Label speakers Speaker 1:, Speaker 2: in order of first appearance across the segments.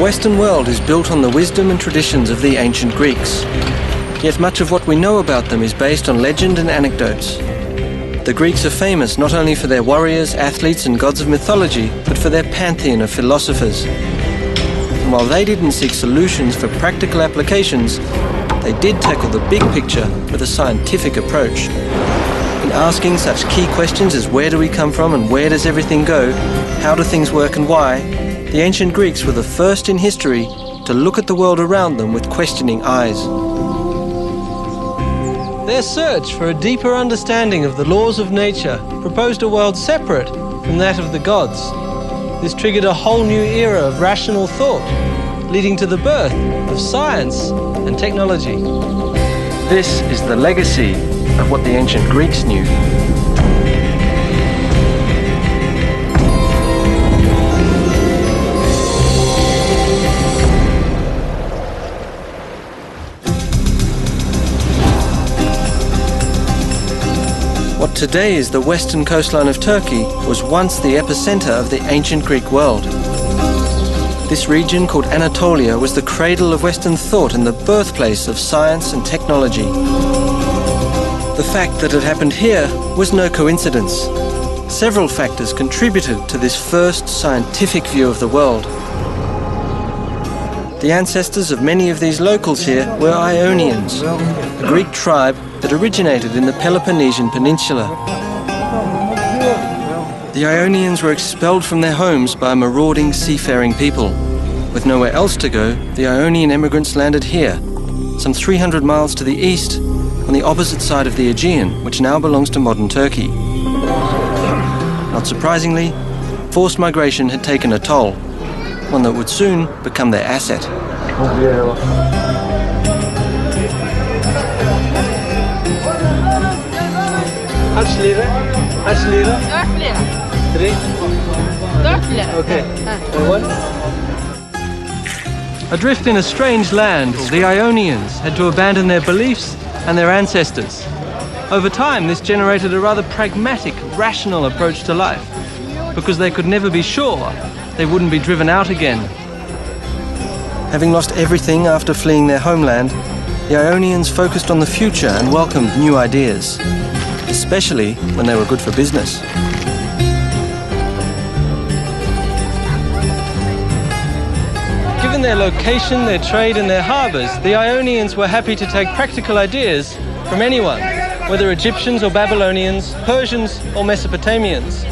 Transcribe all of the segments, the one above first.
Speaker 1: Western world is built on the wisdom and traditions of the ancient Greeks. Yet much of what we know about them is based on legend and anecdotes. The Greeks are famous not only for their warriors, athletes and gods of mythology, but for their pantheon of philosophers. And while they didn't seek solutions for practical applications, they did tackle the big picture with a scientific approach. In asking such key questions as where do we come from and where does everything go, how do things work and why, the ancient Greeks were the first in history to look at the world around them with questioning eyes. Their search for a deeper understanding of the laws of nature proposed a world separate from that of the gods. This triggered a whole new era of rational thought, leading to the birth of science and technology. This is the legacy of what the ancient Greeks knew. What today is the western coastline of Turkey was once the epicenter of the ancient Greek world. This region, called Anatolia, was the cradle of Western thought and the birthplace of science and technology. The fact that it happened here was no coincidence. Several factors contributed to this first scientific view of the world. The ancestors of many of these locals here were Ionians, a Greek tribe that originated in the Peloponnesian Peninsula. The Ionians were expelled from their homes by a marauding seafaring people. With nowhere else to go, the Ionian immigrants landed here, some 300 miles to the east, on the opposite side of the Aegean, which now belongs to modern Turkey. Not surprisingly, forced migration had taken a toll, one that would soon become their asset. Okay. Adrift in a strange land, the Ionians had to abandon their beliefs and their ancestors. Over time, this generated a rather pragmatic, rational approach to life, because they could never be sure they wouldn't be driven out again. Having lost everything after fleeing their homeland, the Ionians focused on the future and welcomed new ideas, especially when they were good for business. Given their location, their trade and their harbours, the Ionians were happy to take practical ideas from anyone, whether Egyptians or Babylonians, Persians or Mesopotamians.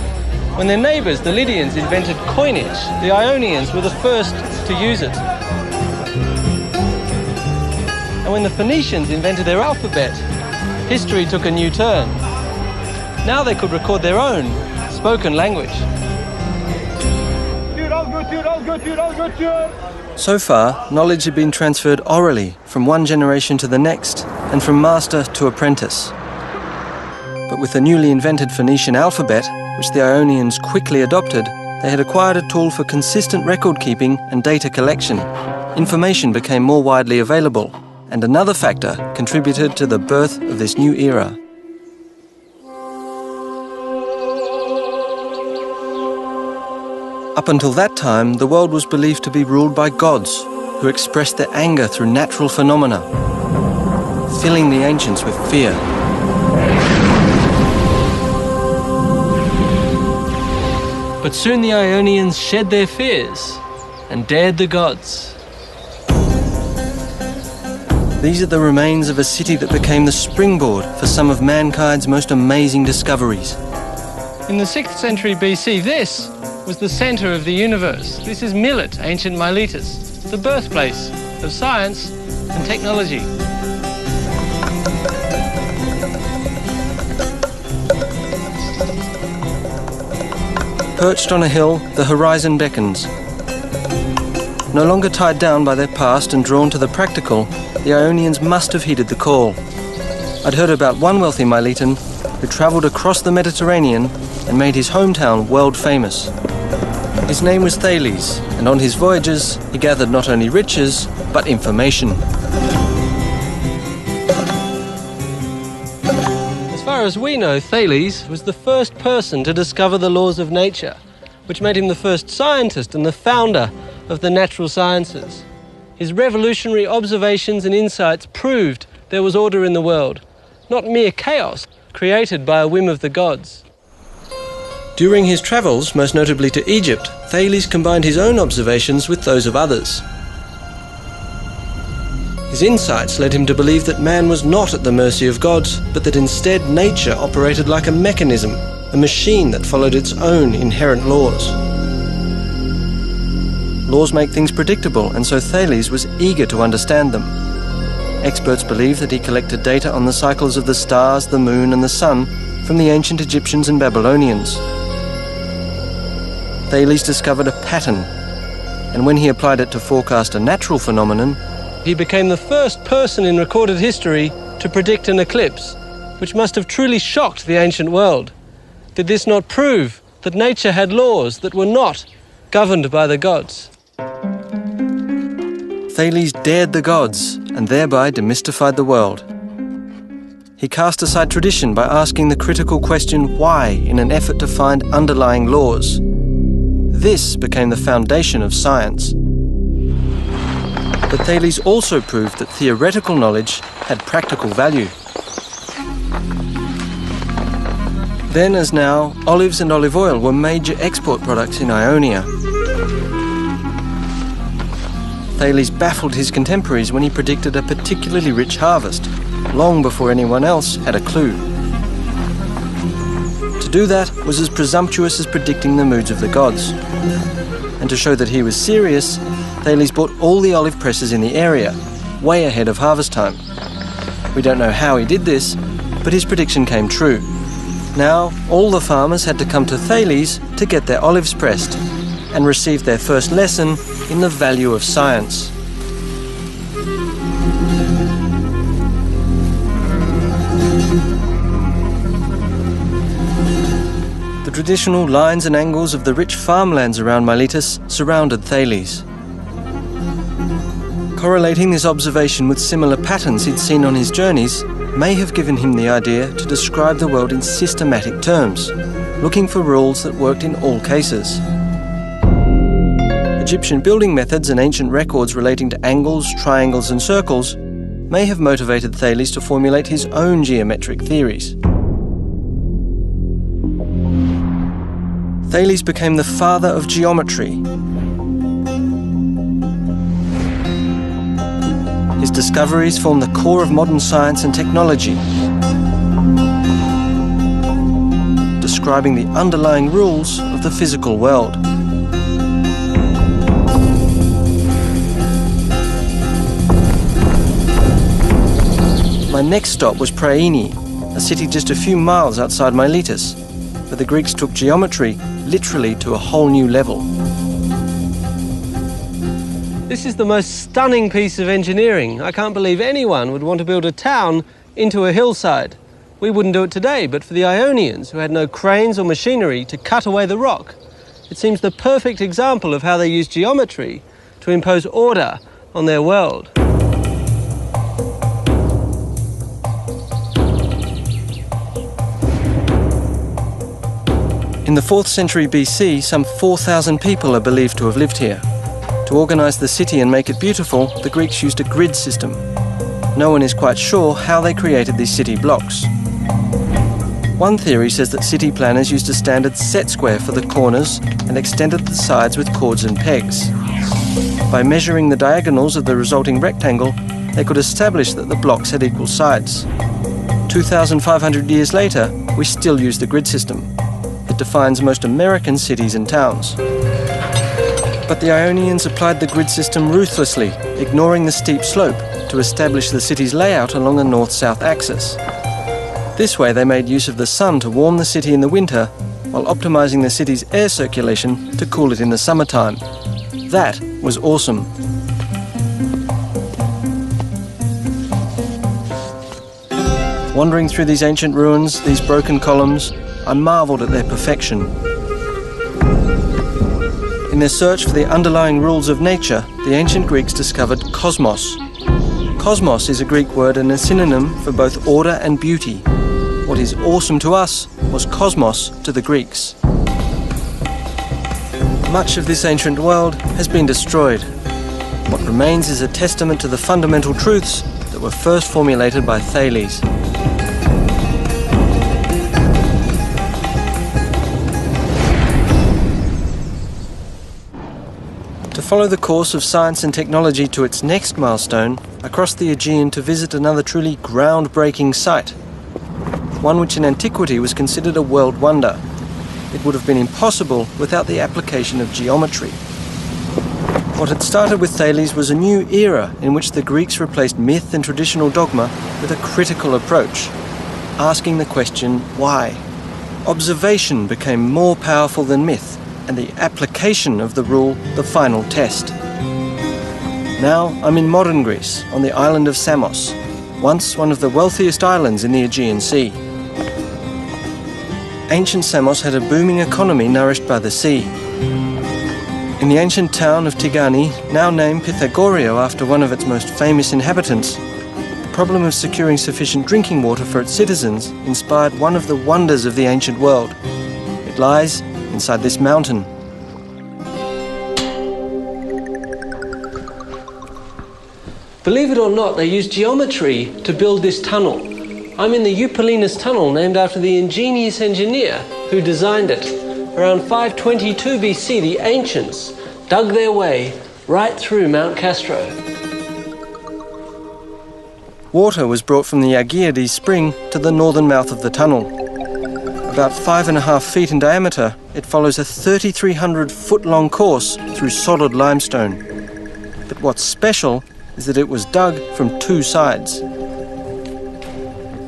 Speaker 1: When their neighbours, the Lydians, invented coinage, the Ionians were the first to use it. And when the Phoenicians invented their alphabet, history took a new turn. Now they could record their own spoken language. So far, knowledge had been transferred orally from one generation to the next and from master to apprentice. But with the newly invented Phoenician alphabet, which the Ionians quickly adopted, they had acquired a tool for consistent record keeping and data collection. Information became more widely available, and another factor contributed to the birth of this new era. Up until that time, the world was believed to be ruled by gods, who expressed their anger through natural phenomena, filling the ancients with fear. But soon the Ionians shed their fears and dared the gods. These are the remains of a city that became the springboard for some of mankind's most amazing discoveries. In the 6th century BC, this was the center of the universe. This is Milet, ancient Miletus, the birthplace of science and technology. Perched on a hill, the horizon beckons. No longer tied down by their past and drawn to the practical, the Ionians must have heeded the call. I'd heard about one wealthy Miletan who travelled across the Mediterranean and made his hometown world famous. His name was Thales, and on his voyages he gathered not only riches, but information. As far as we know, Thales was the first person to discover the laws of nature, which made him the first scientist and the founder
Speaker 2: of the natural sciences. His revolutionary observations and insights proved there was order in the world, not mere chaos created by a whim of the gods.
Speaker 1: During his travels, most notably to Egypt, Thales combined his own observations with those of others. His insights led him to believe that man was not at the mercy of gods, but that instead nature operated like a mechanism, a machine that followed its own inherent laws. Laws make things predictable, and so Thales was eager to understand them. Experts believe that he collected data on the cycles of the stars, the moon, and the sun from the ancient Egyptians and Babylonians. Thales discovered a pattern, and when he applied it to forecast a natural phenomenon,
Speaker 2: he became the first person in recorded history to predict an eclipse, which must have truly shocked the ancient world. Did this not prove that nature had laws that were not governed by the gods?
Speaker 1: Thales dared the gods and thereby demystified the world. He cast aside tradition by asking the critical question why in an effort to find underlying laws. This became the foundation of science. But Thales also proved that theoretical knowledge had practical value. Then as now, olives and olive oil were major export products in Ionia. Thales baffled his contemporaries when he predicted a particularly rich harvest, long before anyone else had a clue. To do that was as presumptuous as predicting the moods of the gods. And to show that he was serious, Thales bought all the olive presses in the area, way ahead of harvest time. We don't know how he did this, but his prediction came true. Now, all the farmers had to come to Thales to get their olives pressed and receive their first lesson in the value of science. The traditional lines and angles of the rich farmlands around Miletus surrounded Thales. Correlating this observation with similar patterns he'd seen on his journeys may have given him the idea to describe the world in systematic terms, looking for rules that worked in all cases. Egyptian building methods and ancient records relating to angles, triangles, and circles may have motivated Thales to formulate his own geometric theories. Thales became the father of geometry. His discoveries form the core of modern science and technology, describing the underlying rules of the physical world. My next stop was Priene, a city just a few miles outside Miletus, where the Greeks took geometry literally to a whole new level.
Speaker 2: This is the most stunning piece of engineering. I can't believe anyone would want to build a town into a hillside. We wouldn't do it today, but for the Ionians, who had no cranes or machinery to cut away the rock, it seems the perfect example of how they used geometry to impose order on their world.
Speaker 1: In the 4th century BC, some 4,000 people are believed to have lived here. To organize the city and make it beautiful, the Greeks used a grid system. No one is quite sure how they created these city blocks. One theory says that city planners used a standard set square for the corners and extended the sides with cords and pegs. By measuring the diagonals of the resulting rectangle, they could establish that the blocks had equal sides. 2,500 years later, we still use the grid system. It defines most American cities and towns. But the Ionians applied the grid system ruthlessly, ignoring the steep slope, to establish the city's layout along a north-south axis. This way they made use of the sun to warm the city in the winter, while optimizing the city's air circulation to cool it in the summertime. That was awesome. Wandering through these ancient ruins, these broken columns, I marveled at their perfection. In their search for the underlying rules of nature, the ancient Greeks discovered cosmos. Cosmos is a Greek word and a synonym for both order and beauty. What is awesome to us was cosmos to the Greeks. Much of this ancient world has been destroyed. What remains is a testament to the fundamental truths that were first formulated by Thales. To follow the course of science and technology to its next milestone, I crossed the Aegean to visit another truly groundbreaking site, one which in antiquity was considered a world wonder. It would have been impossible without the application of geometry. What had started with Thales was a new era in which the Greeks replaced myth and traditional dogma with a critical approach, asking the question, why? Observation became more powerful than myth, and the application of the rule the final test. Now I'm in modern Greece, on the island of Samos, once one of the wealthiest islands in the Aegean Sea. Ancient Samos had a booming economy nourished by the sea. In the ancient town of Tigani, now named Pythagoras after one of its most famous inhabitants, the problem of securing sufficient drinking water for its citizens inspired one of the wonders of the ancient world. It lies inside this mountain.
Speaker 2: Believe it or not, they used geometry to build this tunnel. I'm in the Eupolinus tunnel, named after the ingenious engineer who designed it. Around 522 BC, the ancients dug their way right through Mount Castro.
Speaker 1: Water was brought from the Aghiades spring to the northern mouth of the tunnel. About 5.5 feet in diameter, it follows a 3,300-foot-long course through solid limestone. But what's special is that it was dug from two sides.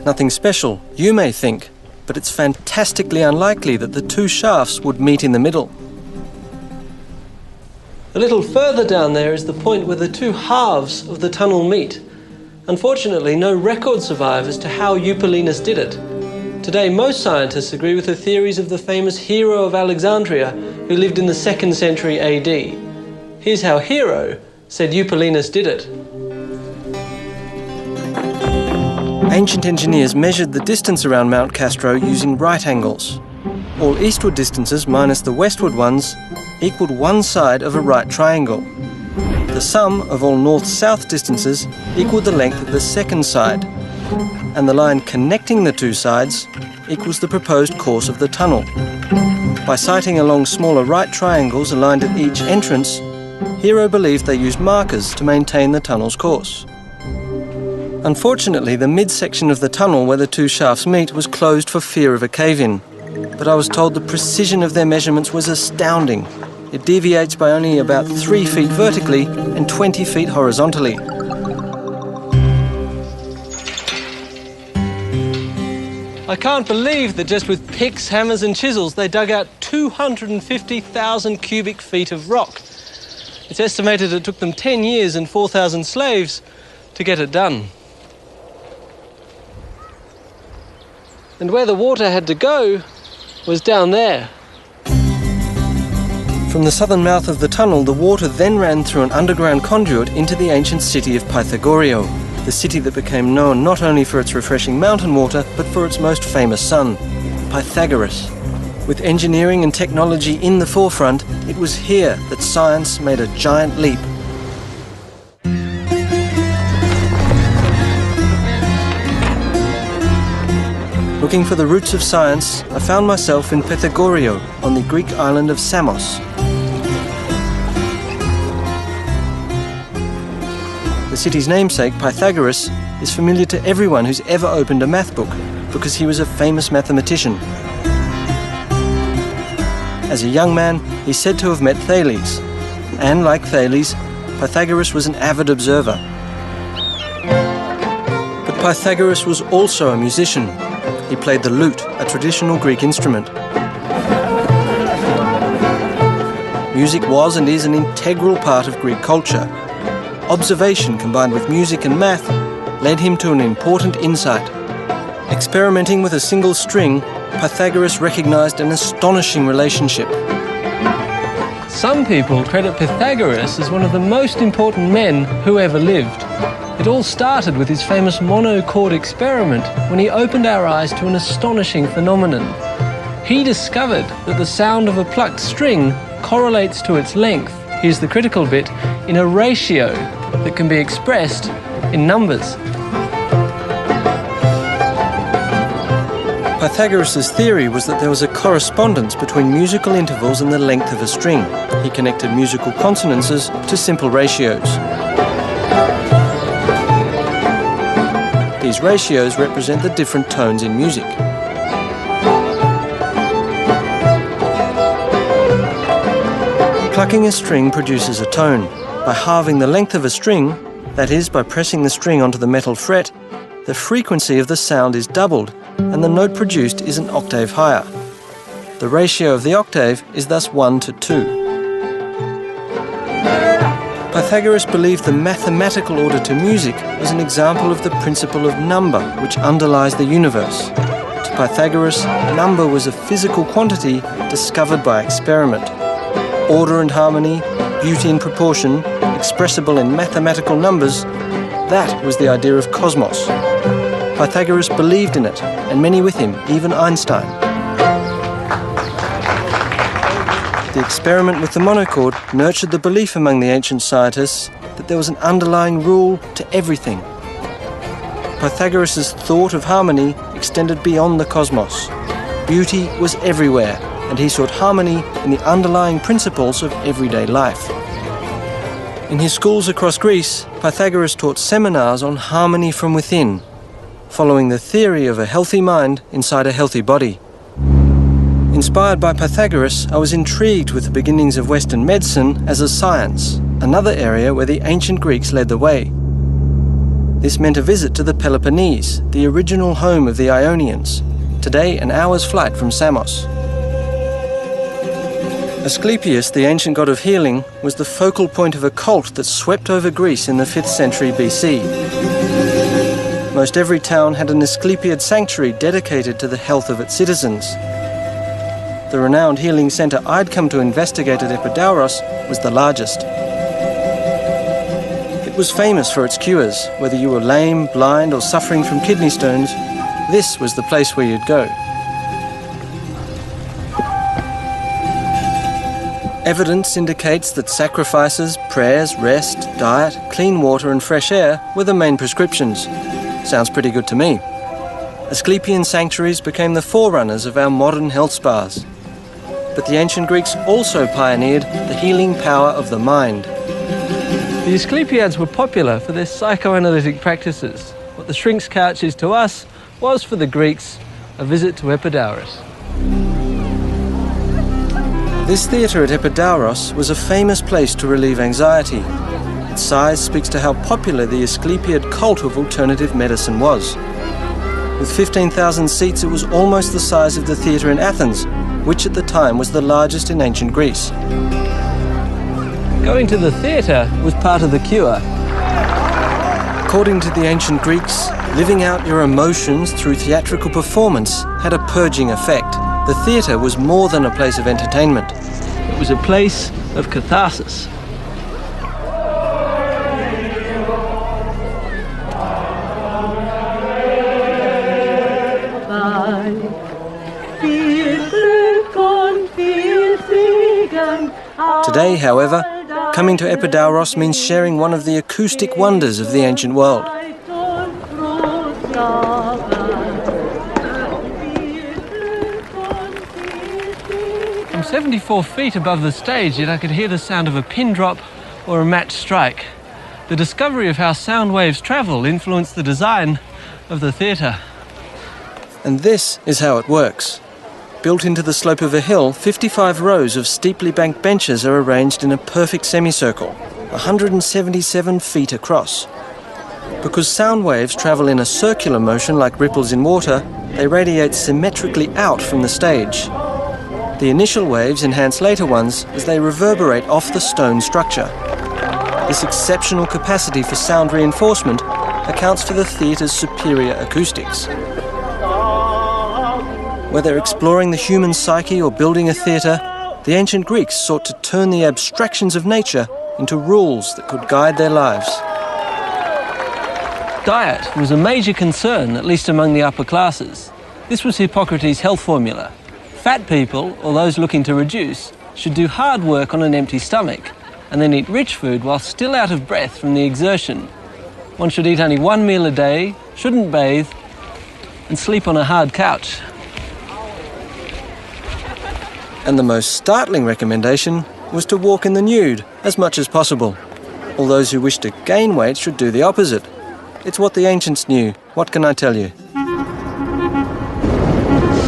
Speaker 1: Nothing special, you may think, but it's fantastically unlikely that the two shafts would meet in the middle.
Speaker 2: A little further down there is the point where the two halves of the tunnel meet. Unfortunately, no record survives as to how Eupolinus did it. Today, most scientists agree with the theories of the famous Hero of Alexandria, who lived in the 2nd century AD. Here's how Hero said Eupolinus did it.
Speaker 1: Ancient engineers measured the distance around Mount Castro using right angles. All eastward distances minus the westward ones equaled one side of a right triangle. The sum of all north-south distances equaled the length of the second side, and the line connecting the two sides equals the proposed course of the tunnel. By sighting along smaller right triangles aligned at each entrance, Hero believed they used markers to maintain the tunnel's course. Unfortunately, the midsection of the tunnel where the two shafts meet was closed for fear of a cave-in, but I was told the precision of their measurements was astounding. It deviates by only about 3 feet vertically and 20 feet horizontally.
Speaker 2: I can't believe that just with picks, hammers and chisels they dug out 250,000 cubic feet of rock. It's estimated it took them 10 years and 4,000 slaves to get it done. And where the water had to go was down there.
Speaker 1: From the southern mouth of the tunnel, the water then ran through an underground conduit into the ancient city of Pythagoras, the city that became known not only for its refreshing mountain water, but for its most famous son, Pythagoras. With engineering and technology in the forefront, it was here that science made a giant leap. Looking for the roots of science, I found myself in Pythagoras on the Greek island of Samos. The city's namesake, Pythagoras, is familiar to everyone who's ever opened a math book because he was a famous mathematician. As a young man, he's said to have met Thales, and like Thales, Pythagoras was an avid observer. But Pythagoras was also a musician. He played the lute, a traditional Greek instrument. Music was and is an integral part of Greek culture. Observation combined with music and math led him to an important insight. Experimenting with a single string, Pythagoras recognized an astonishing relationship.
Speaker 2: Some people credit Pythagoras as one of the most important men who ever lived. It all started with his famous monochord experiment when he opened our eyes to an astonishing phenomenon. He discovered that the sound of a plucked string correlates to its length, here's the critical bit, in a ratio that can be expressed in numbers.
Speaker 1: Pythagoras' theory was that there was a correspondence between musical intervals and the length of a string. He connected musical consonances to simple ratios. These ratios represent the different tones in music. Plucking a string produces a tone. By halving the length of a string, that is, by pressing the string onto the metal fret, the frequency of the sound is doubled, and the note produced is an octave higher. The ratio of the octave is thus 1 to 2. Pythagoras believed the mathematical order to music was an example of the principle of number which underlies the universe. To Pythagoras, number was a physical quantity discovered by experiment. Order and harmony, beauty and proportion, expressible in mathematical numbers, that was the idea of cosmos. Pythagoras believed in it, and many with him, even Einstein. The experiment with the monochord nurtured the belief among the ancient scientists that there was an underlying rule to everything. Pythagoras' thought of harmony extended beyond the cosmos. Beauty was everywhere, and he sought harmony in the underlying principles of everyday life. In his schools across Greece, Pythagoras taught seminars on harmony from within, following the theory of a healthy mind inside a healthy body. Inspired by Pythagoras, I was intrigued with the beginnings of Western medicine as a science, another area where the ancient Greeks led the way. This meant a visit to the Peloponnese, the original home of the Ionians, today an hour's flight from Samos. Asclepius, the ancient god of healing, was the focal point of a cult that swept over Greece in the 5th century BC. Most every town had an Asclepiad sanctuary dedicated to the health of its citizens. The renowned healing centre I'd come to investigate at Epidauros was the largest. It was famous for its cures. Whether you were lame, blind or suffering from kidney stones, this was the place where you'd go. Evidence indicates that sacrifices, prayers, rest, diet, clean water and fresh air were the main prescriptions. Sounds pretty good to me. Asclepian sanctuaries became the forerunners of our modern health spas. But the ancient Greeks also pioneered the healing power of the mind.
Speaker 2: The Asclepiads were popular for their psychoanalytic practices. What the shrink's couch is to us was for the Greeks a visit to Epidauros.
Speaker 1: This theatre at Epidauros was a famous place to relieve anxiety. Its size speaks to how popular the Asclepiad cult of alternative medicine was. With 15,000 seats, it was almost the size of the theatre in Athens, which at the time was the largest in ancient Greece.
Speaker 2: Going to the theatre was part of the cure.
Speaker 1: According to the ancient Greeks, living out your emotions through theatrical performance had a purging effect. The theatre was more than a place of entertainment.
Speaker 2: It was a place of catharsis.
Speaker 1: Today, however, coming to Epidauros means sharing one of the acoustic wonders of the ancient world.
Speaker 2: I'm 74 feet above the stage, yet I could hear the sound of a pin drop or a match strike. The discovery of how sound waves travel influenced the design of the theatre.
Speaker 1: And this is how it works. Built into the slope of a hill, 55 rows of steeply banked benches are arranged in a perfect semicircle, 177 feet across. Because sound waves travel in a circular motion like ripples in water, they radiate symmetrically out from the stage. The initial waves enhance later ones as they reverberate off the stone structure. This exceptional capacity for sound reinforcement accounts for the theatre's superior acoustics. Whether exploring the human psyche or building a theatre, the ancient Greeks sought to turn the abstractions of nature into rules that could guide their lives.
Speaker 2: Diet was a major concern, at least among the upper classes. This was Hippocrates' health formula. Fat people, or those looking to reduce, should do hard work on an empty stomach and then eat rich food while still out of breath from the exertion. One should eat only one meal a day, shouldn't bathe, and sleep on a hard couch.
Speaker 1: And the most startling recommendation was to walk in the nude as much as possible. All those who wish to gain weight should do the opposite. It's what the ancients knew. What can I tell you?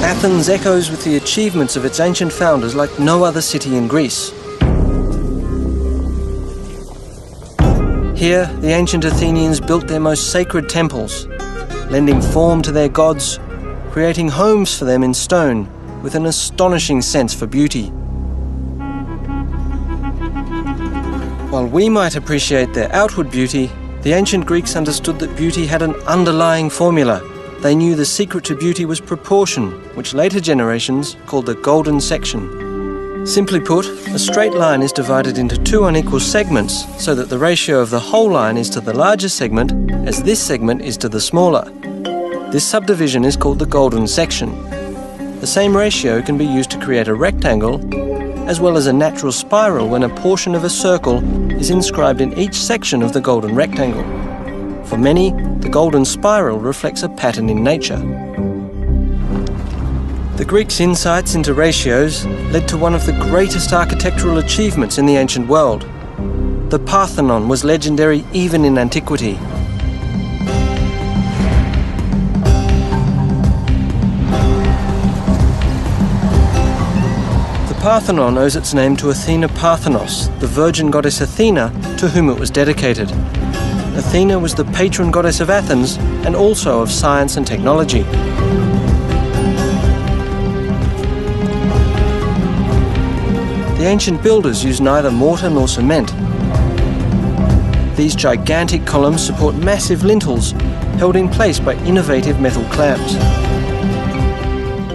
Speaker 1: Athens echoes with the achievements of its ancient founders like no other city in Greece. Here, the ancient Athenians built their most sacred temples, lending form to their gods, creating homes for them in stone with an astonishing sense for beauty. While we might appreciate their outward beauty, the ancient Greeks understood that beauty had an underlying formula. They knew the secret to beauty was proportion, which later generations called the golden section. Simply put, a straight line is divided into two unequal segments so that the ratio of the whole line is to the larger segment as this segment is to the smaller. This subdivision is called the golden section. The same ratio can be used to create a rectangle as well as a natural spiral when a portion of a circle is inscribed in each section of the golden rectangle. For many, the golden spiral reflects a pattern in nature. The Greeks' insights into ratios led to one of the greatest architectural achievements in the ancient world. The Parthenon was legendary even in antiquity. The Parthenon owes its name to Athena Parthenos, the virgin goddess Athena, to whom it was dedicated. Athena was the patron goddess of Athens and also of science and technology. The ancient builders used neither mortar nor cement. These gigantic columns support massive lintels held in place by innovative metal clamps.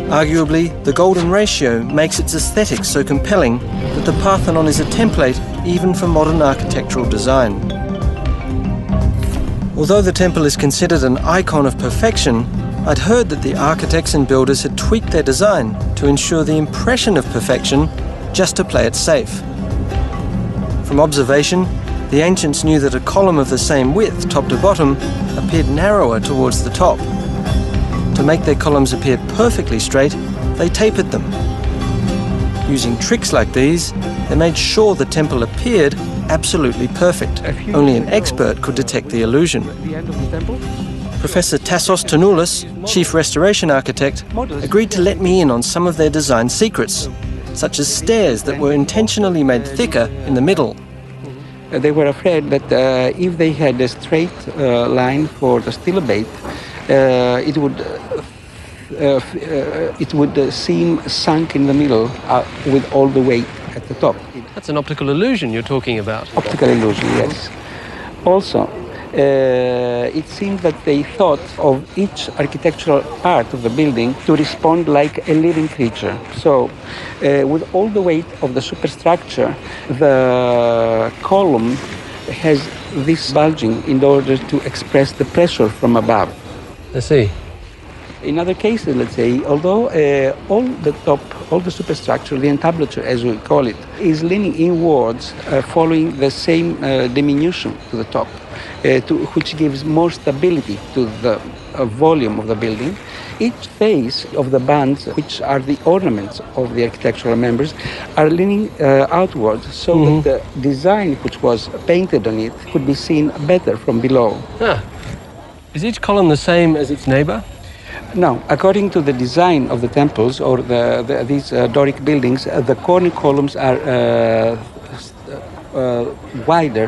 Speaker 1: Arguably, the golden ratio makes its aesthetics so compelling that the Parthenon is a template even for modern architectural design. Although the temple is considered an icon of perfection, I'd heard that the architects and builders had tweaked their design to ensure the impression of perfection just to play it safe. From observation, the ancients knew that a column of the same width, top to bottom, appeared narrower towards the top. To make their columns appear perfectly straight, they tapered them. Using tricks like these, they made sure the temple appeared absolutely perfect. Only an expert could detect the illusion. Professor Tassos Tonoulis, chief restoration architect, agreed to let me in on some of their design secrets, such as stairs that were intentionally made thicker in the middle.
Speaker 3: They were afraid that if they had a straight line for the stilobate, it would seem sunk in the middle with all the weight at the top.
Speaker 2: That's an optical illusion you're talking about.
Speaker 3: Optical illusion, yes. Also, it seemed that they thought of each architectural part of the building to respond like a living creature. So, with all the weight of the superstructure, the column has this bulging in order to express the pressure from above.
Speaker 2: I see.
Speaker 3: In other cases, let's say, although all the superstructure, the entablature as we call it, is leaning inwards, following the same diminution to the top, which gives more stability to the volume of the building. Each face of the bands, which are the ornaments of the architectural members, are leaning outwards so that the design which was painted on it could be seen better from below.
Speaker 2: Ah. Is each column the same as its neighbor?
Speaker 3: No, according to the design of the temples or these Doric buildings, the corner columns are wider,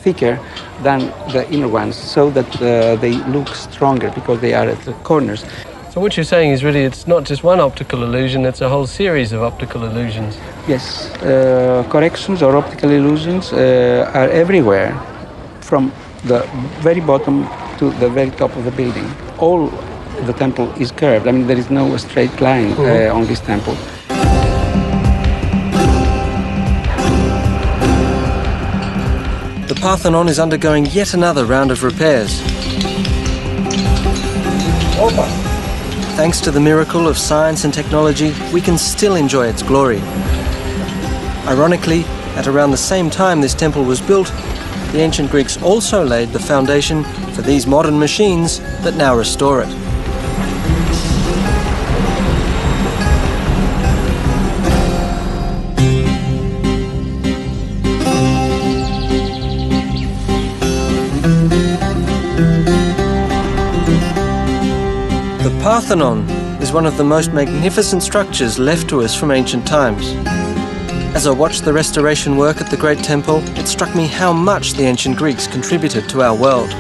Speaker 3: thicker than the inner ones, so that they look stronger because they are at the corners.
Speaker 2: So what you're saying is really it's not just one optical illusion, it's a whole series of optical illusions.
Speaker 3: Yes, corrections or optical illusions are everywhere, from the very bottom to the very top of the building. All the temple is curved. I mean, there is no straight line on this temple.
Speaker 1: The Parthenon is undergoing yet another round of repairs. thanks to the miracle of science and technology, we can still enjoy its glory. Ironically, at around the same time this temple was built, the ancient Greeks also laid the foundation for these modern machines that now restore it. The Parthenon is one of the most magnificent structures left to us from ancient times. As I watched the restoration work at the Great Temple, it struck me how much the ancient Greeks contributed to our world.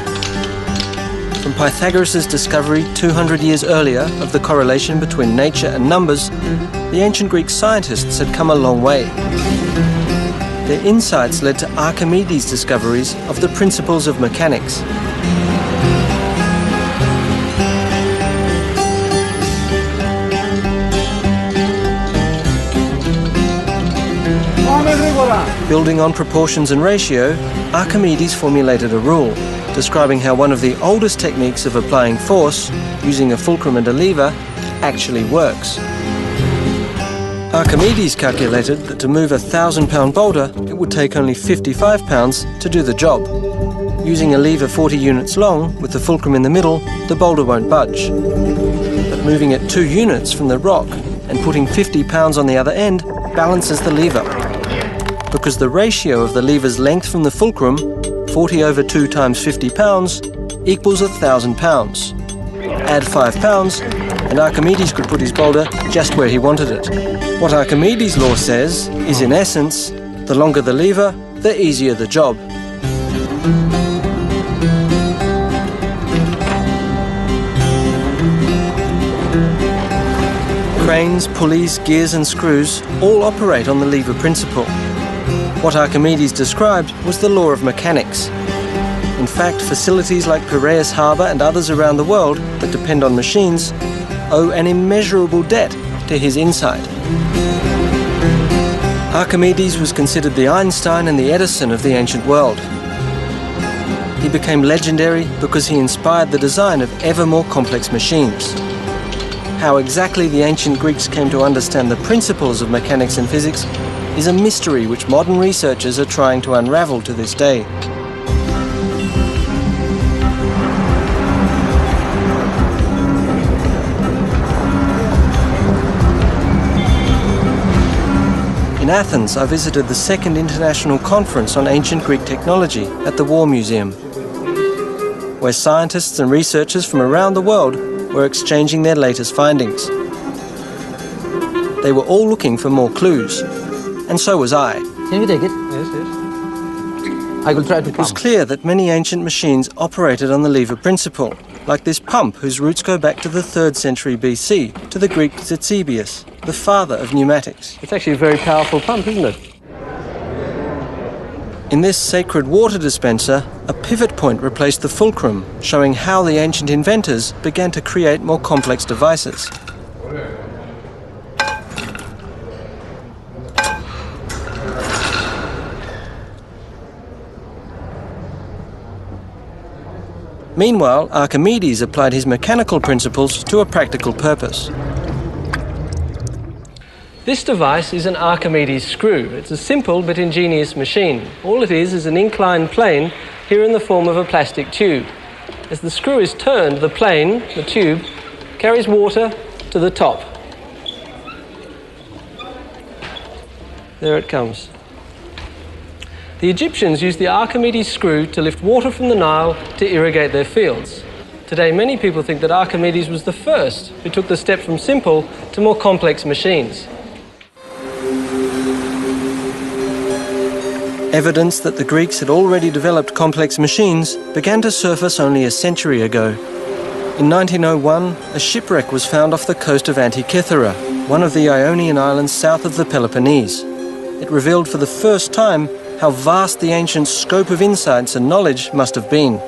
Speaker 1: From Pythagoras' discovery 200 years earlier of the correlation between nature and numbers, the ancient Greek scientists had come a long way. Their insights led to Archimedes' discoveries of the principles of mechanics. Building on proportions and ratio, Archimedes formulated a rule describing how one of the oldest techniques of applying force, using a fulcrum and a lever, actually works. Archimedes calculated that to move a 1,000-pound boulder, it would take only 55 pounds to do the job. Using a lever 40 units long, with the fulcrum in the middle, the boulder won't budge. But moving it 2 units from the rock and putting 50 pounds on the other end balances the lever. Because the ratio of the lever's length from the fulcrum, 40 over 2 times 50 pounds, equals 1,000 pounds. Add 5 pounds, and Archimedes could put his boulder just where he wanted it. What Archimedes' law says is, in essence, the longer the lever, the easier the job. Cranes, pulleys, gears and screws all operate on the lever principle. What Archimedes described was the law of mechanics. In fact, facilities like Piraeus Harbour and others around the world that depend on machines owe an immeasurable debt to his insight. Archimedes was considered the Einstein and the Edison of the ancient world. He became legendary because he inspired the design of ever more complex machines. How exactly the ancient Greeks came to understand the principles of mechanics and physics is a mystery which modern researchers are trying to unravel to this day. In Athens, I visited the second International Conference on Ancient Greek Technology at the War Museum, where scientists and researchers from around the world were exchanging their latest findings. They were all looking for more clues, and so was I.
Speaker 4: Can you take it? Yes, yes. I will try to pump.
Speaker 1: It was clear that many ancient machines operated on the lever principle, like this pump whose roots go back to the 3rd century BC, to the Greek Zeuxippus, the father of pneumatics.
Speaker 2: It's actually a very powerful pump, isn't it?
Speaker 1: In this sacred water dispenser, a pivot point replaced the fulcrum, showing how the ancient inventors began to create more complex devices. Meanwhile, Archimedes applied his mechanical principles to a practical purpose.
Speaker 2: This device is an Archimedes screw. It's a simple but ingenious machine. All it is an inclined plane, here in the form of a plastic tube. As the screw is turned, the plane, the tube, carries water to the top. There it comes. The Egyptians used the Archimedes screw to lift water from the Nile to irrigate their fields. Today, many people think that Archimedes was the first who took the step from simple to more complex machines.
Speaker 1: Evidence that the Greeks had already developed complex machines began to surface only a century ago. In 1901, a shipwreck was found off the coast of Antikythera, one of the Ionian islands south of the Peloponnese. It revealed for the first time how vast the ancient scope of insights and knowledge must have been.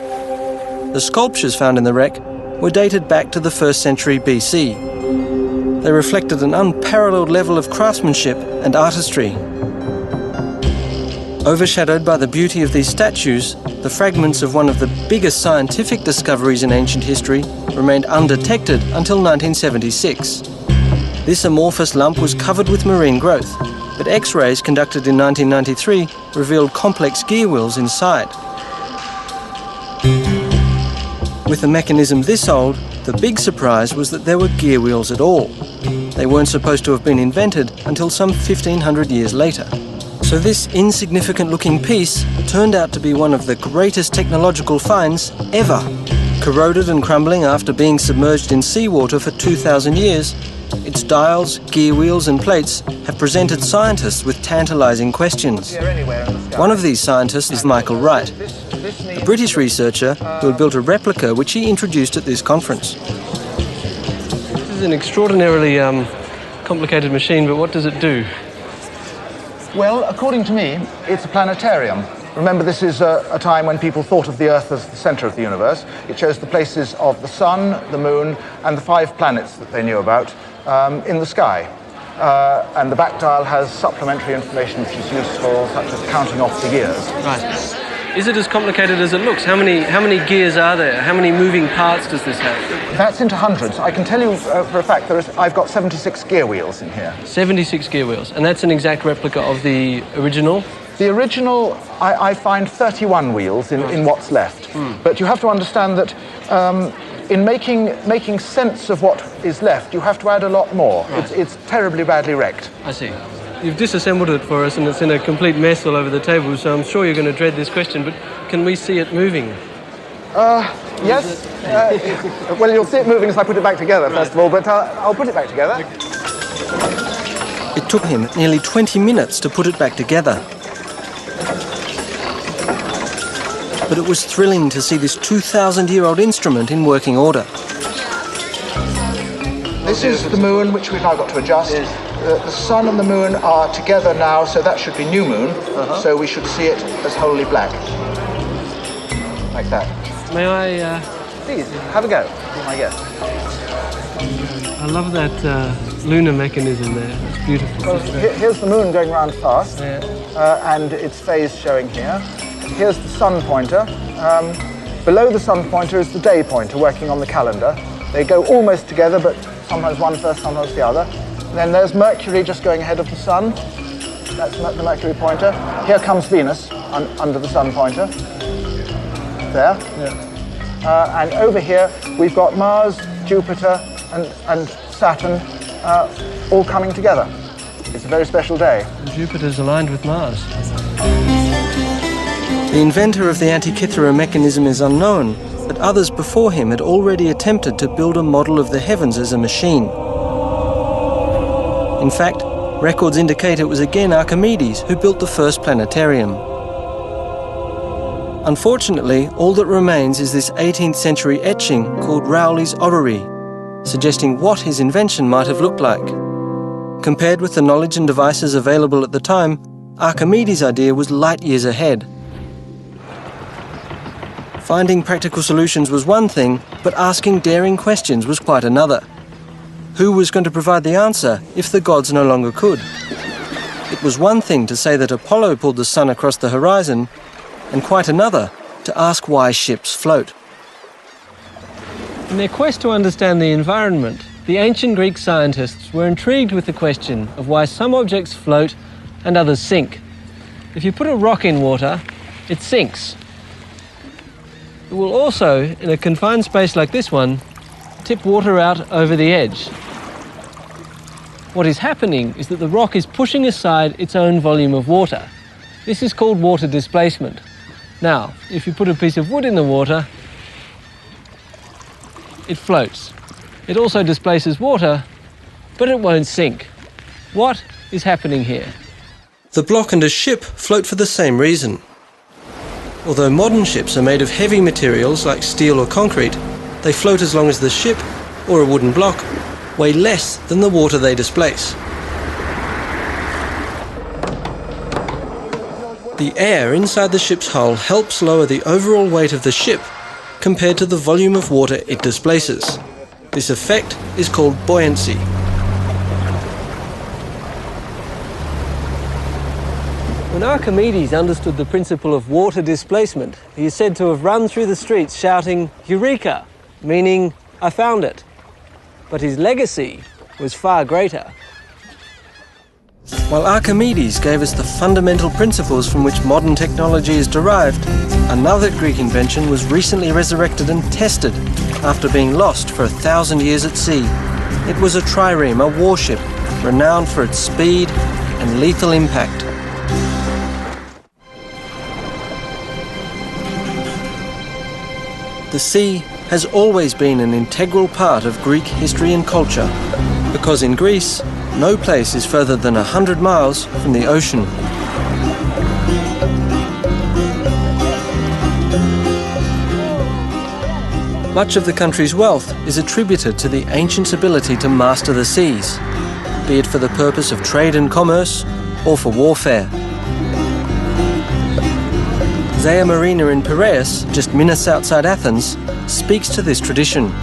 Speaker 1: The sculptures found in the wreck were dated back to the 1st century BC. They reflected an unparalleled level of craftsmanship and artistry. Overshadowed by the beauty of these statues, the fragments of one of the biggest scientific discoveries in ancient history remained undetected until 1976. This amorphous lump was covered with marine growth, but X-rays conducted in 1993 revealed complex gear wheels inside. With a mechanism this old, the big surprise was that there were gear wheels at all. They weren't supposed to have been invented until some 1,500 years later. So this insignificant-looking piece turned out to be one of the greatest technological finds ever. Corroded and crumbling after being submerged in seawater for 2,000 years, its dials, gear wheels and plates have presented scientists with tantalising questions. One of these scientists is Michael Wright, a British researcher who had built a replica which he introduced at this conference.
Speaker 2: This is an extraordinarily complicated machine, but what does it do?
Speaker 5: Well, according to me, it's a planetarium. Remember, this is a time when people thought of the Earth as the centre of the universe. It shows the places of the Sun, the Moon, and the 5 planets that they knew about in the sky. And the back dial has supplementary information which is useful, such as counting off the years.
Speaker 2: Right. Is it as complicated as it looks? How many gears are there? How many moving parts does this have?
Speaker 5: That's into hundreds. I can tell you for a fact I've got 76 gear wheels in here.
Speaker 2: 76 gear wheels, and that's an exact replica of the original?
Speaker 5: The original, I find 31 wheels in what's left. But you have to understand that in making sense of what is left, you have to add a lot more. Right. It's terribly badly wrecked.
Speaker 2: I see. You've disassembled it for us and it's in a complete mess all over the table, so I'm sure you're going to dread this question, but can we see it moving?
Speaker 5: Yes. Well, you'll see it moving as I put it back together, first of all, but I'll put it back together.
Speaker 1: It took him nearly 20 minutes to put it back together. But it was thrilling to see this 2,000-year-old instrument in working order.
Speaker 5: This is the moon, which we've now got to adjust. The sun and the moon are together now, so that should be new moon. So we should see it as wholly black. Like that.
Speaker 2: May I...
Speaker 5: Please, have a go. Be my guest.
Speaker 2: I love that lunar mechanism there. It's beautiful.
Speaker 5: Well, here's the moon going round fast, and its phase showing here. Here's the sun pointer. Below the sun pointer is the day pointer working on the calendar. They go almost together, but sometimes one first, sometimes the other. And then there's Mercury just going ahead of the sun. That's the Mercury pointer. Here comes Venus under the sun pointer. There. Yeah. And over here we've got Mars, Jupiter, and Saturn all coming together. It's a very special day.
Speaker 2: Jupiter's aligned with Mars.
Speaker 1: The inventor of the Antikythera mechanism is unknown, but others before him had already attempted to build a model of the heavens as a machine. In fact, records indicate it was again Archimedes who built the first planetarium. Unfortunately, all that remains is this 18th century etching called Rowley's Orrery, suggesting what his invention might have looked like. Compared with the knowledge and devices available at the time, Archimedes' idea was light years ahead. Finding practical solutions was one thing, but asking daring questions was quite another. Who was going to provide the answer if the gods no longer could? It was one thing to say that Apollo pulled the sun across the horizon, and quite another to ask why ships float.
Speaker 2: In their quest to understand the environment, the ancient Greek scientists were intrigued with the question of why some objects float and others sink. If you put a rock in water, it sinks. It will also, in a confined space like this one, tip water out over the edge. What is happening is that the rock is pushing aside its own volume of water. This is called water displacement. Now, if you put a piece of wood in the water, it floats. It also displaces water, but it won't sink. What is happening here?
Speaker 1: The block and a ship float for the same reason. Although modern ships are made of heavy materials like steel or concrete, they float as long as the ship, or a wooden block, weigh less than the water they displace. The air inside the ship's hull helps lower the overall weight of the ship compared to the volume of water it displaces. This effect is called buoyancy.
Speaker 2: When Archimedes understood the principle of water displacement, he is said to have run through the streets shouting, "Eureka!" meaning, "I found it." But his legacy was far greater.
Speaker 1: While Archimedes gave us the fundamental principles from which modern technology is derived, another Greek invention was recently resurrected and tested after being lost for 1,000 years at sea. It was a trireme, a warship, renowned for its speed and lethal impact. The sea has always been an integral part of Greek history and culture, because in Greece, no place is further than 100 miles from the ocean. Much of the country's wealth is attributed to the ancients' ability to master the seas, be it for the purpose of trade and commerce or for warfare. Zea Marina in Piraeus, just minutes outside Athens, speaks to this tradition.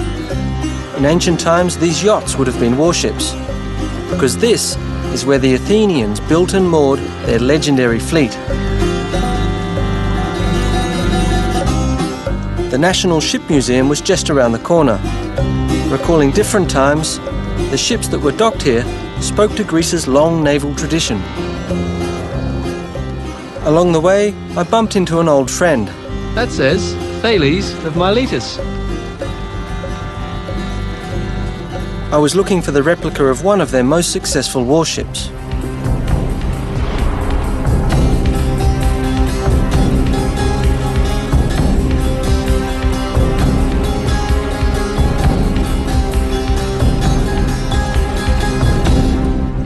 Speaker 1: In ancient times, these yachts would have been warships, because this is where the Athenians built and moored their legendary fleet. The National Ship Museum was just around the corner. Recalling different times, the ships that were docked here spoke to Greece's long naval tradition. Along the way, I bumped into an old friend.
Speaker 2: That says Thales of Miletus.
Speaker 1: I was looking for the replica of one of their most successful warships.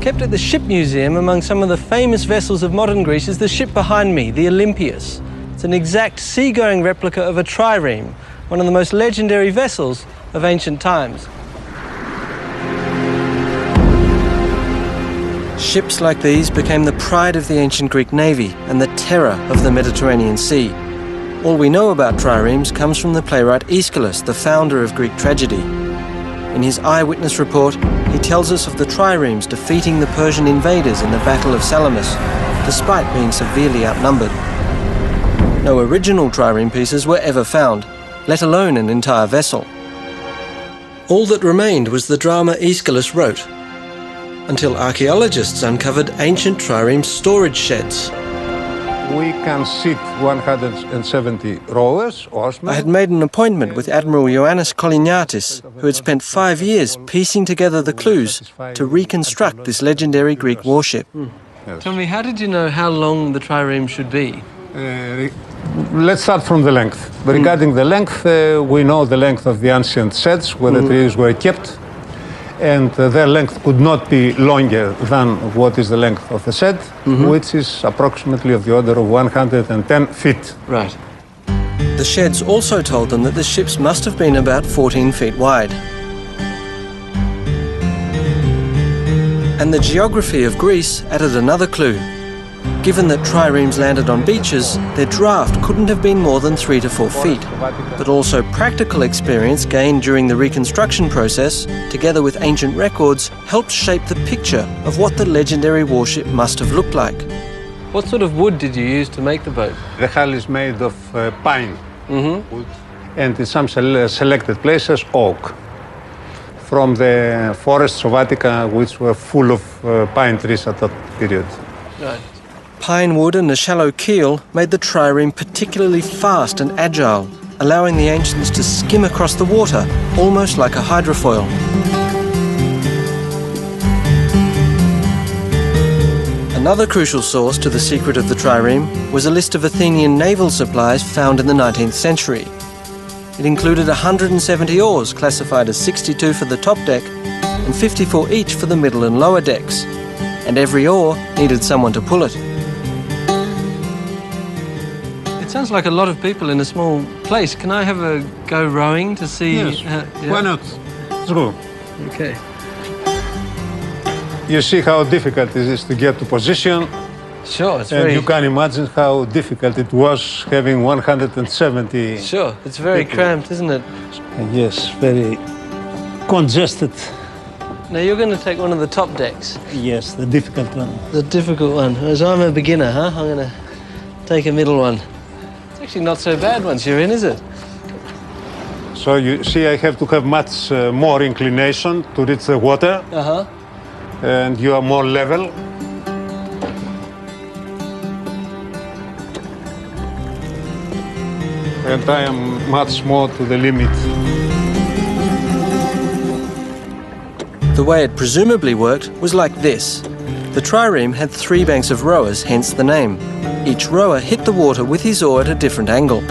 Speaker 2: Kept at the Ship Museum among some of the famous vessels of modern Greece is the ship behind me, the Olympias. It's an exact seagoing replica of a trireme, one of the most legendary vessels of ancient times.
Speaker 1: Ships like these became the pride of the ancient Greek navy and the terror of the Mediterranean Sea. All we know about triremes comes from the playwright Aeschylus, the founder of Greek tragedy. In his eyewitness report, he tells us of the triremes defeating the Persian invaders in the Battle of Salamis, despite being severely outnumbered. No original trireme pieces were ever found, let alone an entire vessel. All that remained was the drama Aeschylus wrote, until archaeologists uncovered ancient trireme storage sheds.
Speaker 6: We can sit 170 rowers, oarsmen.
Speaker 1: I had made an appointment with Admiral Ioannis Koliniatis, who had spent 5 years piecing together the clues to reconstruct this legendary Greek warship.
Speaker 6: Yes.
Speaker 2: Tell me, how did you know how long the trireme should be?
Speaker 6: Let's start from the length. Regarding the length, we know the length of the ancient sheds where the trees were kept, and their length could not be longer than what is the length of the shed, which is approximately of the order of 110 feet.
Speaker 2: Right.
Speaker 1: The sheds also told them that the ships must have been about 14 feet wide. And the geography of Greece added another clue. Given that triremes landed on beaches, their draft couldn't have been more than 3 to 4 feet. But also practical experience gained during the reconstruction process, together with ancient records, helped shape the picture of what the legendary warship must have looked like.
Speaker 2: What sort of wood did you use to make the boat?
Speaker 6: The hull is made of pine wood, and in some selected places, oak, from the forests of Attica, which were full of pine trees at that period.
Speaker 2: Right.
Speaker 1: Pine wood and a shallow keel made the trireme particularly fast and agile, allowing the ancients to skim across the water, almost like a hydrofoil. Another crucial source to the secret of the trireme was a list of Athenian naval supplies found in the 19th century. It included 170 oars, classified as 62 for the top deck and 54 each for the middle and lower decks, and every oar needed someone to pull it.
Speaker 2: It sounds like a lot of people in a small place. Can I have a go rowing to see?
Speaker 6: Yes, why not? Let's go.
Speaker 2: Okay.
Speaker 6: You see how difficult it is to get to position,
Speaker 2: Sure, it's
Speaker 6: and
Speaker 2: very...
Speaker 6: you can imagine how difficult it was having 170.
Speaker 2: Sure, it's very
Speaker 6: people.
Speaker 2: cramped, isn't it?
Speaker 6: Yes, very congested.
Speaker 2: Now you're going to take one of the top decks.
Speaker 7: Yes, the difficult one.
Speaker 2: The difficult one. As I'm a beginner, huh? I'm going to take a middle one. It's actually not so bad once you're in, is it?
Speaker 6: So you see, I have to have much more inclination to reach the water.
Speaker 2: Uh-huh.
Speaker 6: And you are more level. And I am much more to the limit.
Speaker 1: The way it presumably worked was like this. The trireme had 3 banks of rowers, hence the name. Each rower hit the water with his oar at a different angle.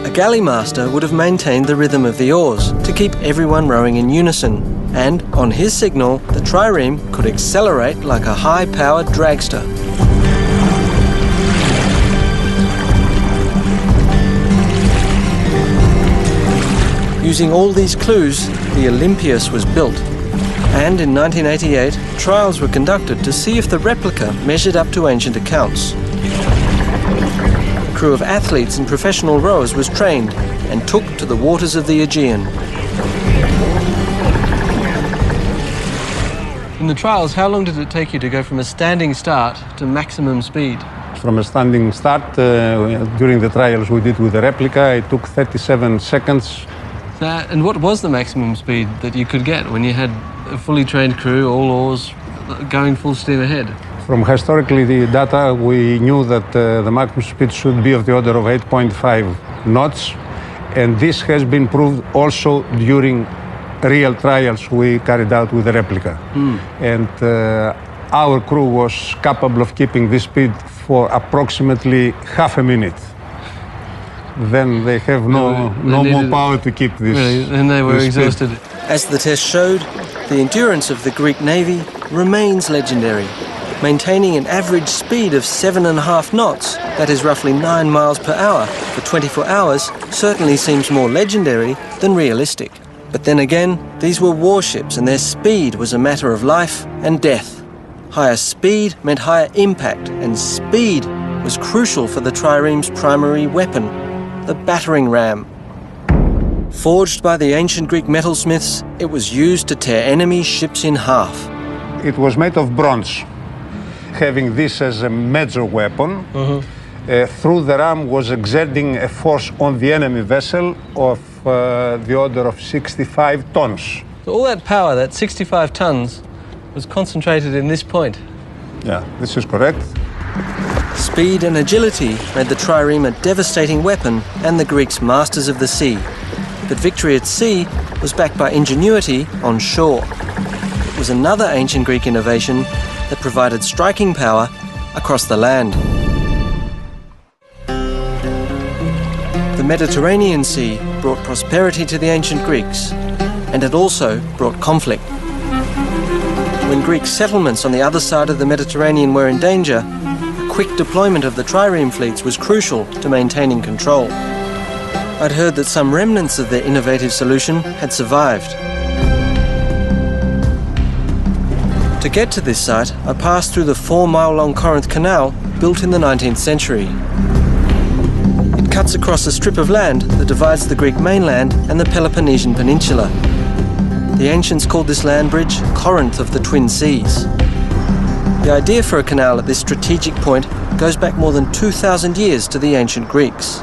Speaker 1: A galley master would have maintained the rhythm of the oars to keep everyone rowing in unison. And on his signal, the trireme could accelerate like a high-powered dragster. Using all these clues, the Olympias was built. And in 1988, trials were conducted to see if the replica measured up to ancient accounts. A crew of athletes and professional rowers was trained and took to the waters of the Aegean.
Speaker 2: In the trials, how long did it take you to go from a standing start to maximum speed?
Speaker 6: From a standing start, during the trials we did with the replica, it took 37 seconds.
Speaker 2: And what was the maximum speed that you could get when you had a fully trained crew, all oars, going full steam ahead?
Speaker 6: From historically the data, we knew that the maximum speed should be of the order of 8.5 knots. And this has been proved also during real trials we carried out with the replica. And our crew was capable of keeping this speed for approximately half a minute. Then they have no more power to keep this.
Speaker 2: Really? And they were exhausted.
Speaker 1: As the test showed, the endurance of the Greek navy remains legendary, maintaining an average speed of 7.5 knots, that is roughly 9 miles per hour, for 24 hours certainly seems more legendary than realistic. But then again, these were warships and their speed was a matter of life and death. Higher speed meant higher impact, and speed was crucial for the trireme's primary weapon, the battering ram. Forged by the ancient Greek metalsmiths, it was used to tear enemy ships in half.
Speaker 6: It was made of bronze. Having this as a major weapon, through the ram was exerting a force on the enemy vessel of the order of 65 tons.
Speaker 2: So all that power, that 65 tons, was concentrated in this point.
Speaker 6: Yeah, this is correct.
Speaker 1: Speed and agility made the trireme a devastating weapon and the Greeks masters of the sea. But victory at sea was backed by ingenuity on shore. It was another ancient Greek innovation that provided striking power across the land. The Mediterranean Sea brought prosperity to the ancient Greeks, and it also brought conflict. When Greek settlements on the other side of the Mediterranean were in danger, a quick deployment of the trireme fleets was crucial to maintaining control. I'd heard that some remnants of their innovative solution had survived. To get to this site, I passed through the 4-mile-long Corinth Canal built in the 19th century. It cuts across a strip of land that divides the Greek mainland and the Peloponnesian Peninsula. The ancients called this land bridge Corinth of the Twin Seas. The idea for a canal at this strategic point goes back more than 2,000 years to the ancient Greeks.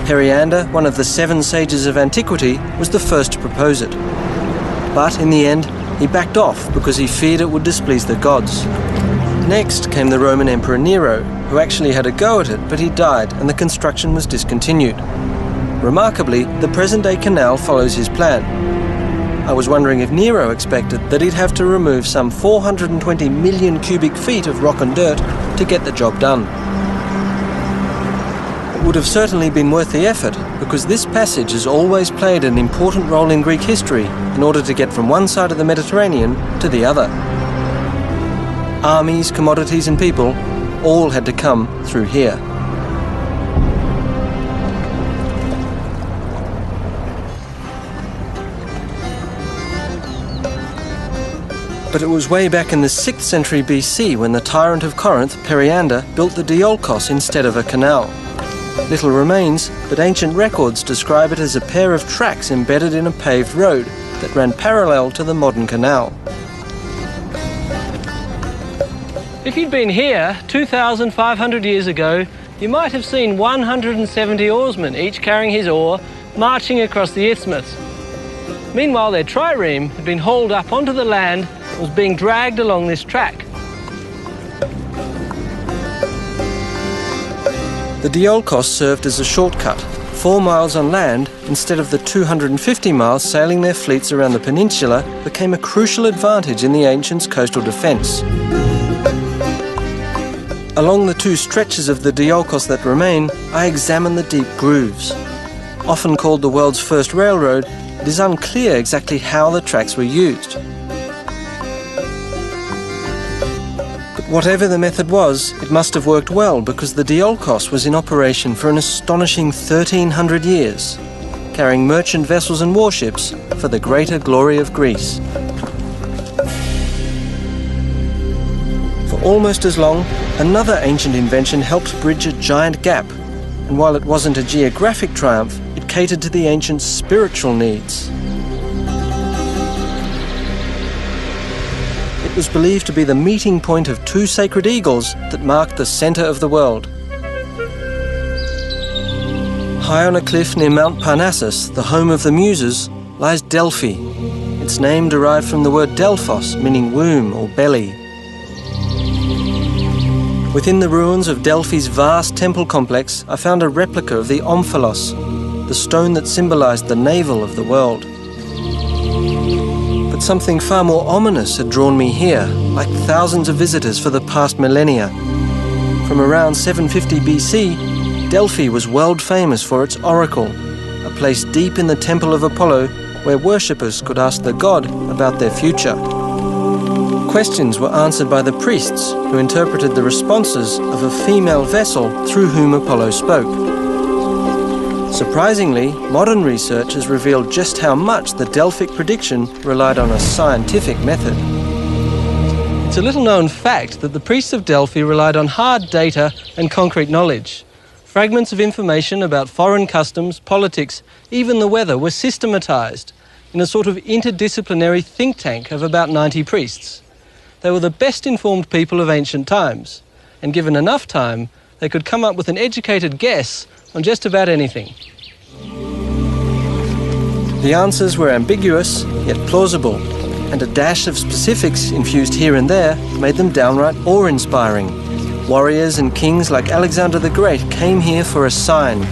Speaker 1: Periander, one of the 7 sages of antiquity, was the first to propose it. But in the end, he backed off because he feared it would displease the gods. Next came the Roman Emperor Nero, who actually had a go at it, but he died and the construction was discontinued. Remarkably, the present-day canal follows his plan. I was wondering if Nero expected that he'd have to remove some 420 million cubic feet of rock and dirt to get the job done. It would have certainly been worth the effort, because this passage has always played an important role in Greek history in order to get from one side of the Mediterranean to the other. Armies, commodities and people all had to come through here. But it was way back in the 6th century BC when the tyrant of Corinth, Periander, built the Diolkos instead of a canal. Little remains, but ancient records describe it as a pair of tracks embedded in a paved road that ran parallel to the modern canal.
Speaker 2: If you'd been here 2,500 years ago, you might have seen 170 oarsmen, each carrying his oar, marching across the isthmus. Meanwhile, their trireme had been hauled up onto the land and was being dragged along this track.
Speaker 1: The Diolkos served as a shortcut, 4 miles on land instead of the 250 miles sailing their fleets around the peninsula became a crucial advantage in the ancients' coastal defence. Along the 2 stretches of the Diolkos that remain, I examine the deep grooves. Often called the world's first railroad, it is unclear exactly how the tracks were used. But whatever the method was, it must have worked well because the Diolkos was in operation for an astonishing 1,300 years, carrying merchant vessels and warships for the greater glory of Greece. For almost as long, another ancient invention helped bridge a giant gap, and while it wasn't a geographic triumph, it catered to the ancients' spiritual needs. It was believed to be the meeting point of 2 sacred eagles that marked the centre of the world. High on a cliff near Mount Parnassus, the home of the Muses, lies Delphi. Its name derived from the word Delphos, meaning womb or belly. Within the ruins of Delphi's vast temple complex, I found a replica of the omphalos, the stone that symbolized the navel of the world. But something far more ominous had drawn me here, like thousands of visitors for the past millennia. From around 750 BC, Delphi was world famous for its oracle, a place deep in the temple of Apollo where worshippers could ask the god about their future. Questions were answered by the priests, who interpreted the responses of a female vessel through whom Apollo spoke. Surprisingly, modern research has revealed just how much the Delphic prediction relied on a scientific method.
Speaker 2: It's a little-known fact that the priests of Delphi relied on hard data and concrete knowledge. Fragments of information about foreign customs, politics, even the weather were systematized in a sort of interdisciplinary think tank of about 90 priests. They were the best-informed people of ancient times, and given enough time, they could come up with an educated guess on just about anything.
Speaker 1: The answers were ambiguous, yet plausible, and a dash of specifics infused here and there made them downright awe-inspiring. Warriors and kings like Alexander the Great came here for a sign,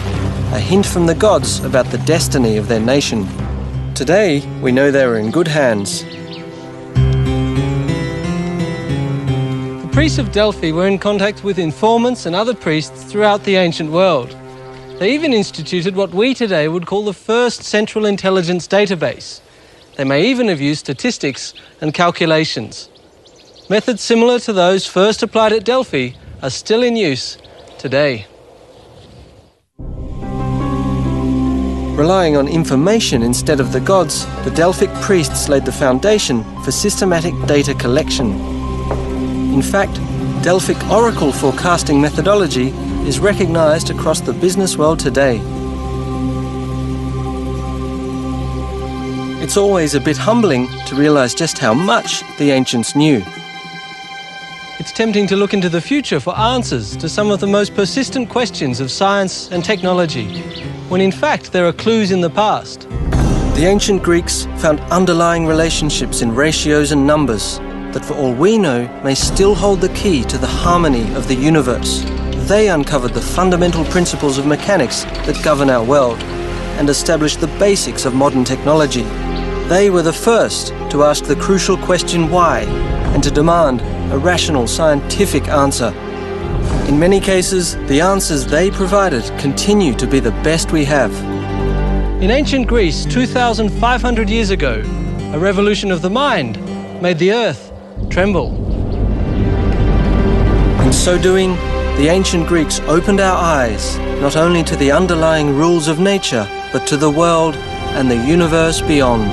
Speaker 1: a hint from the gods about the destiny of their nation. Today, we know they were in good hands.
Speaker 2: The priests of Delphi were in contact with informants and other priests throughout the ancient world. They even instituted what we today would call the first central intelligence database. They may even have used statistics and calculations. Methods similar to those first applied at Delphi are still in use today.
Speaker 1: Relying on information instead of the gods, the Delphic priests laid the foundation for systematic data collection. In fact, Delphic oracle forecasting methodology is recognized across the business world today. It's always a bit humbling to realize just how much the ancients knew.
Speaker 2: It's tempting to look into the future for answers to some of the most persistent questions of science and technology, when in fact there are clues in the past.
Speaker 1: The ancient Greeks found underlying relationships in ratios and numbers that, for all we know, may still hold the key to the harmony of the universe. They uncovered the fundamental principles of mechanics that govern our world and established the basics of modern technology. They were the first to ask the crucial question why and to demand a rational scientific answer. In many cases, the answers they provided continue to be the best we have.
Speaker 2: In ancient Greece, 2,500 years ago, a revolution of the mind made the earth tremble.
Speaker 1: In so doing, the ancient Greeks opened our eyes not only to the underlying rules of nature, but to the world and the universe beyond.